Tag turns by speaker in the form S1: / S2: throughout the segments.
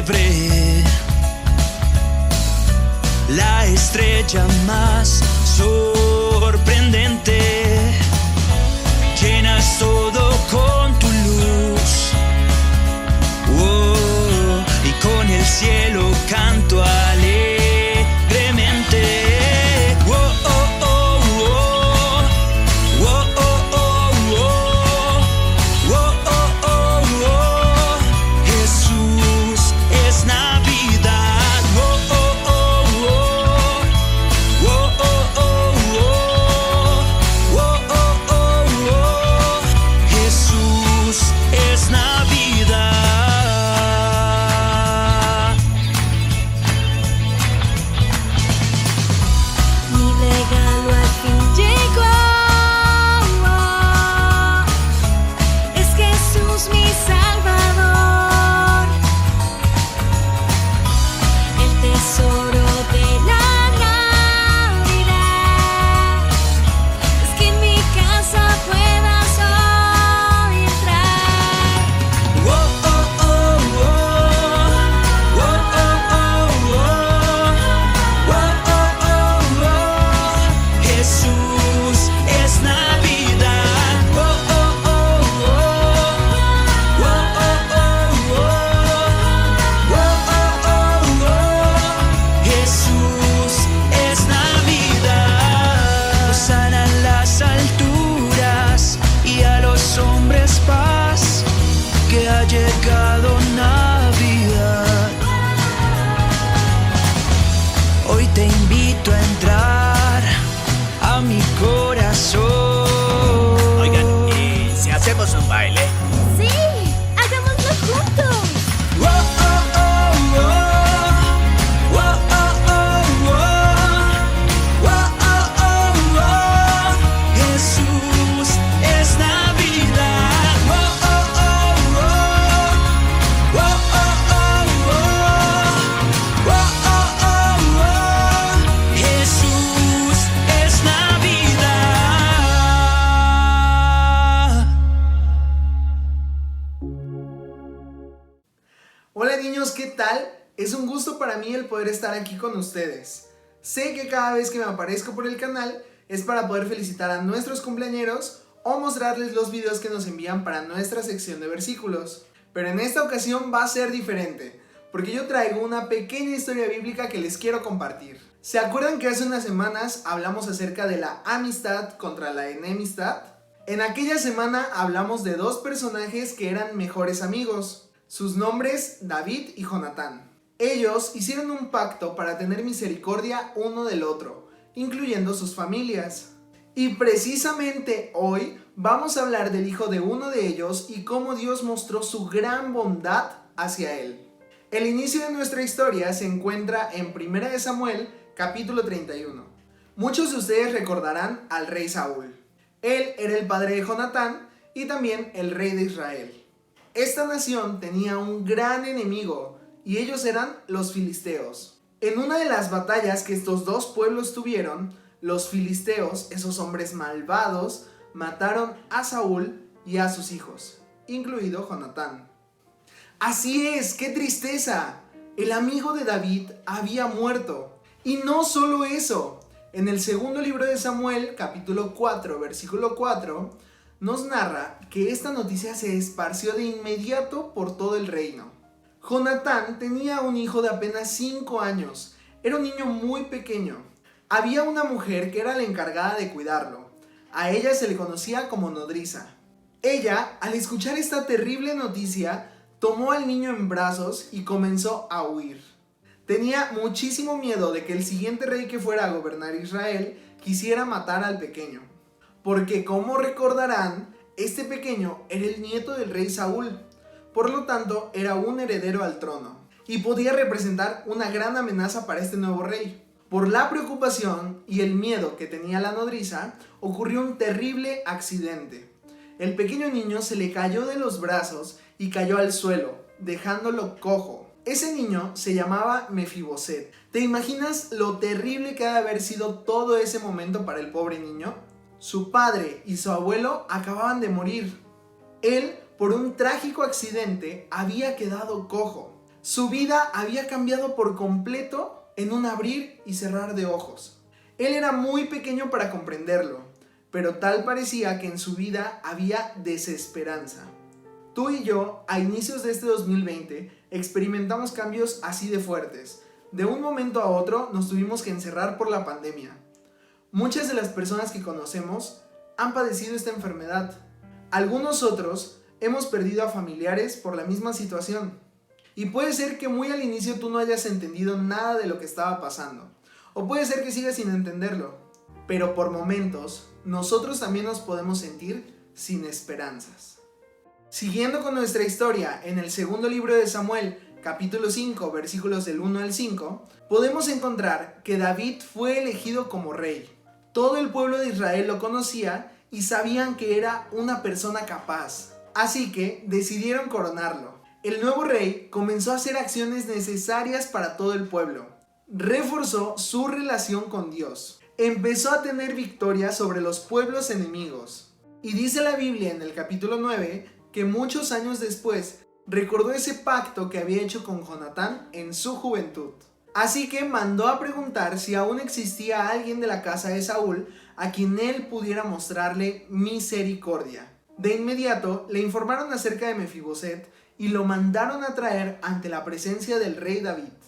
S1: pesebre, la estrella más sorprendente, llenas todo con tu luz, oh, y con el cielo canto alegremente. Llegado Navidad, hoy te invito a entrar a mi corazón.
S2: Oigan, ¿y si hacemos un baile?
S3: ¡Sí! ¡Hagámoslo juntos!
S4: Hola niños, ¿qué tal? Es un gusto para mí el poder estar aquí con ustedes. Sé que cada vez que me aparezco por el canal es para poder felicitar a nuestros cumpleañeros o mostrarles los videos que nos envían para nuestra sección de versículos. Pero en esta ocasión va a ser diferente, porque yo traigo una pequeña historia bíblica que les quiero compartir. ¿Se acuerdan que hace unas semanas hablamos acerca de la amistad contra la enemistad? En aquella semana hablamos de dos personajes que eran mejores amigos. Sus nombres, David y Jonatán. Ellos hicieron un pacto para tener misericordia uno del otro, incluyendo sus familias. Y precisamente hoy vamos a hablar del hijo de uno de ellos y cómo Dios mostró su gran bondad hacia él. El inicio de nuestra historia se encuentra en 1 Samuel, capítulo 31. Muchos de ustedes recordarán al rey Saúl. Él era el padre de Jonatán y también el rey de Israel. Esta nación tenía un gran enemigo y ellos eran los filisteos. En una de las batallas que estos dos pueblos tuvieron, los filisteos, esos hombres malvados, mataron a Saúl y a sus hijos, incluido Jonatán. Así es, ¡qué tristeza! El amigo de David había muerto. Y no solo eso, en el segundo libro de Samuel, capítulo 4, versículo 4, nos narra que esta noticia se esparció de inmediato por todo el reino. Jonatán tenía un hijo de apenas 5 años, era un niño muy pequeño. Había una mujer que era la encargada de cuidarlo. A ella se le conocía como nodriza. Ella, al escuchar esta terrible noticia, tomó al niño en brazos y comenzó a huir. Tenía muchísimo miedo de que el siguiente rey que fuera a gobernar Israel quisiera matar al pequeño. Porque como recordarán, este pequeño era el nieto del rey Saúl, por lo tanto era un heredero al trono, y podía representar una gran amenaza para este nuevo rey. Por la preocupación y el miedo que tenía la nodriza, ocurrió un terrible accidente. El pequeño niño se le cayó de los brazos y cayó al suelo, dejándolo cojo. Ese niño se llamaba Mefiboset. ¿Te imaginas lo terrible que ha de haber sido todo ese momento para el pobre niño? Su padre y su abuelo acababan de morir. Él, por un trágico accidente, había quedado cojo. Su vida había cambiado por completo en un abrir y cerrar de ojos. Él era muy pequeño para comprenderlo, pero tal parecía que en su vida había desesperanza. Tú y yo, a inicios de este 2020, experimentamos cambios así de fuertes. De un momento a otro nos tuvimos que encerrar por la pandemia. Muchas de las personas que conocemos han padecido esta enfermedad. Algunos otros hemos perdido a familiares por la misma situación. Y puede ser que muy al inicio tú no hayas entendido nada de lo que estaba pasando. O puede ser que sigas sin entenderlo. Pero por momentos, nosotros también nos podemos sentir sin esperanzas. Siguiendo con nuestra historia, en el segundo libro de Samuel, capítulo 5, versículos del 1 al 5, podemos encontrar que David fue elegido como rey. Todo el pueblo de Israel lo conocía y sabían que era una persona capaz. Así que decidieron coronarlo. El nuevo rey comenzó a hacer acciones necesarias para todo el pueblo. Reforzó su relación con Dios. Empezó a tener victoria sobre los pueblos enemigos. Y dice la Biblia en el capítulo 9 que muchos años después recordó ese pacto que había hecho con Jonatán en su juventud. Así que mandó a preguntar si aún existía alguien de la casa de Saúl a quien él pudiera mostrarle misericordia. De inmediato le informaron acerca de Mefiboset y lo mandaron a traer ante la presencia del rey David.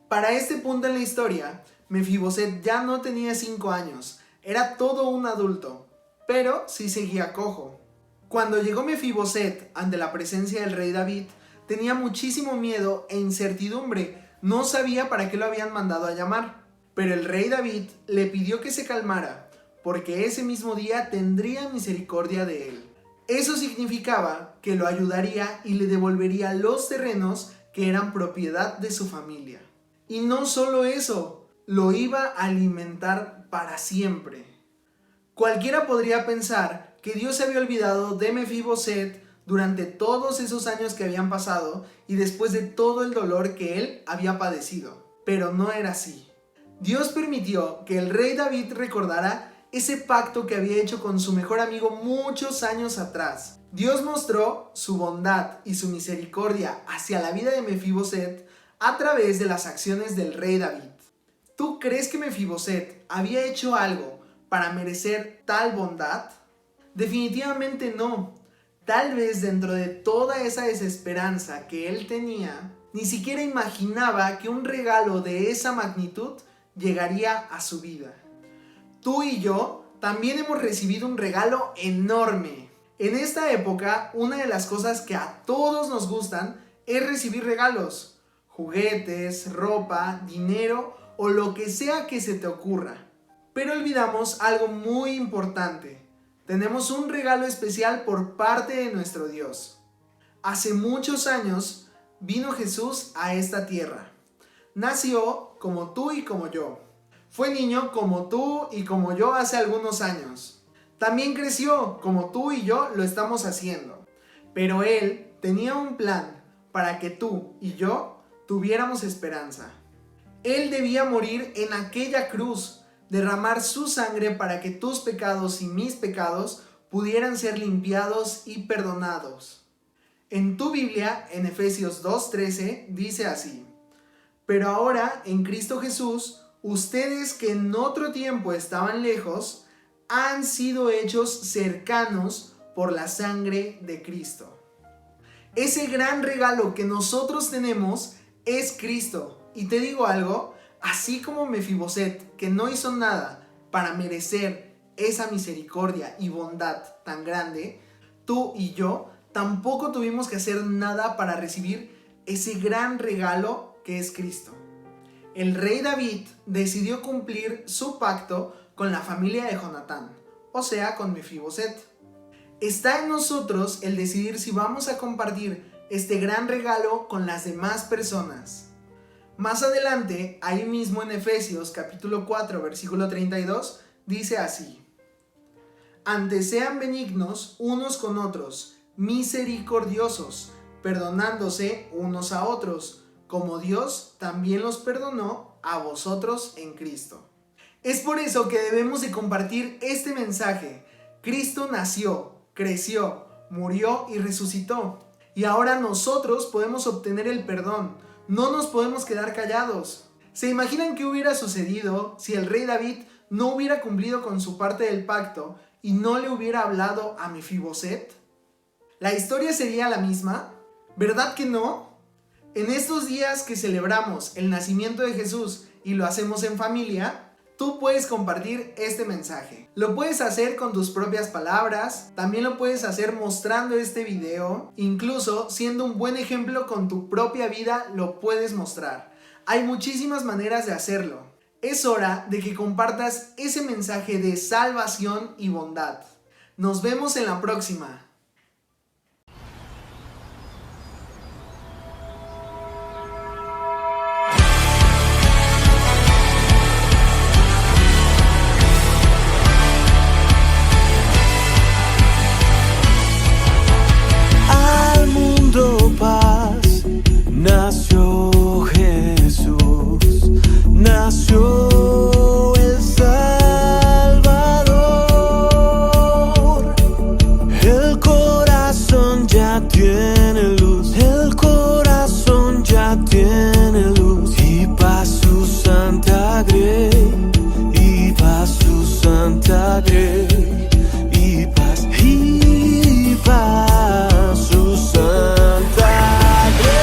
S4: Para este punto en la historia, Mefiboset ya no tenía 5 años, era todo un adulto, pero sí seguía cojo. Cuando llegó Mefiboset ante la presencia del rey David, tenía muchísimo miedo e incertidumbre, no sabía para qué lo habían mandado a llamar. Pero el rey David le pidió que se calmara, porque ese mismo día tendría misericordia de él. Eso significaba que lo ayudaría y le devolvería los terrenos que eran propiedad de su familia. Y no solo eso, lo iba a alimentar para siempre. Cualquiera podría pensar que Dios se había olvidado de Mefiboset durante todos esos años que habían pasado y después de todo el dolor que él había padecido. Pero no era así. Dios permitió que el rey David recordara ese pacto que había hecho con su mejor amigo muchos años atrás. Dios mostró su bondad y su misericordia hacia la vida de Mefiboset a través de las acciones del rey David. ¿Tú crees que Mefiboset había hecho algo para merecer tal bondad? Definitivamente no. Tal vez dentro de toda esa desesperanza que él tenía, ni siquiera imaginaba que un regalo de esa magnitud llegaría a su vida. Tú y yo también hemos recibido un regalo enorme. En esta época, una de las cosas que a todos nos gustan es recibir regalos. Juguetes, ropa, dinero o lo que sea que se te ocurra. Pero olvidamos algo muy importante. Tenemos un regalo especial por parte de nuestro Dios. Hace muchos años vino Jesús a esta tierra. Nació como tú y como yo. Fue niño como tú y como yo hace algunos años. También creció como tú y yo lo estamos haciendo. Pero Él tenía un plan para que tú y yo tuviéramos esperanza. Él debía morir en aquella cruz, derramar su sangre para que tus pecados y mis pecados pudieran ser limpiados y perdonados. En tu Biblia, en Efesios 2:13, dice así: pero ahora, en Cristo Jesús, ustedes que en otro tiempo estaban lejos, han sido hechos cercanos por la sangre de Cristo. Ese gran regalo que nosotros tenemos es Cristo. Y te digo algo, así como Mefiboset, que no hizo nada para merecer esa misericordia y bondad tan grande, tú y yo tampoco tuvimos que hacer nada para recibir ese gran regalo que es Cristo. El rey David decidió cumplir su pacto con la familia de Jonatán, o sea, con Mefiboset. Está en nosotros el decidir si vamos a compartir este gran regalo con las demás personas. Más adelante, ahí mismo en Efesios capítulo 4, versículo 32, dice así: antes sean benignos unos con otros, misericordiosos, perdonándose unos a otros, como Dios también los perdonó a vosotros en Cristo. Es por eso que debemos de compartir este mensaje. Cristo nació, creció, murió y resucitó. Y ahora nosotros podemos obtener el perdón. No nos podemos quedar callados. ¿Se imaginan qué hubiera sucedido si el rey David no hubiera cumplido con su parte del pacto y no le hubiera hablado a Mefiboset? ¿La historia sería la misma? ¿Verdad que no? En estos días que celebramos el nacimiento de Jesús y lo hacemos en familia, tú puedes compartir este mensaje. Lo puedes hacer con tus propias palabras, también lo puedes hacer mostrando este video, incluso siendo un buen ejemplo con tu propia vida lo puedes mostrar. Hay muchísimas maneras de hacerlo. Es hora de que compartas ese mensaje de salvación y bondad. Nos vemos en la próxima.
S1: Nació Jesús, nació el Salvador. El corazón ya tiene luz, el corazón ya tiene luz. Y pa' su santa grey, y pa' su santa grey, y pa' su santa grey.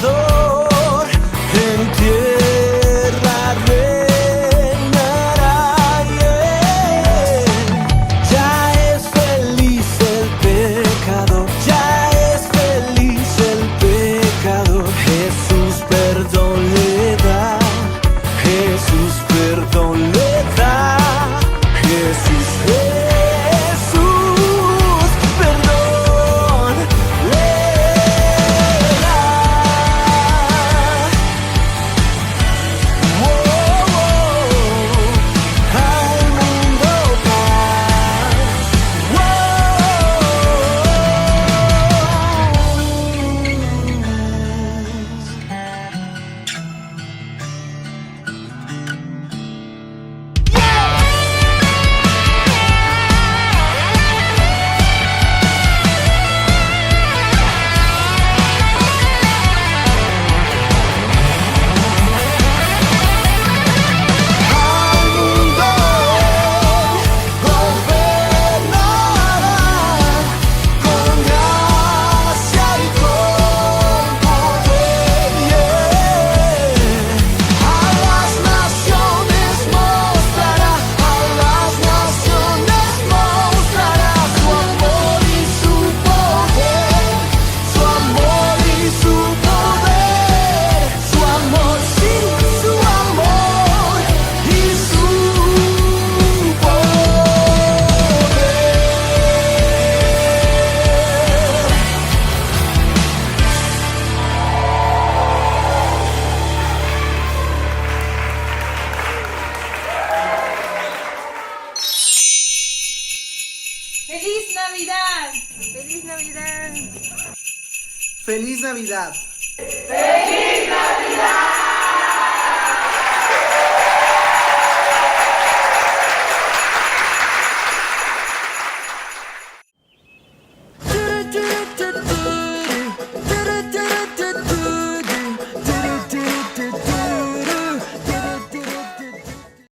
S1: Salvador en tierra reinará, yeah. Ya es feliz el pecador, ya es feliz el pecador. Jesús perdón le da, Jesús perdón le da, Jesús perdón le da.
S3: ¡Feliz Navidad! ¡Feliz Navidad!
S4: ¡Feliz Navidad!
S3: ¡Feliz Navidad!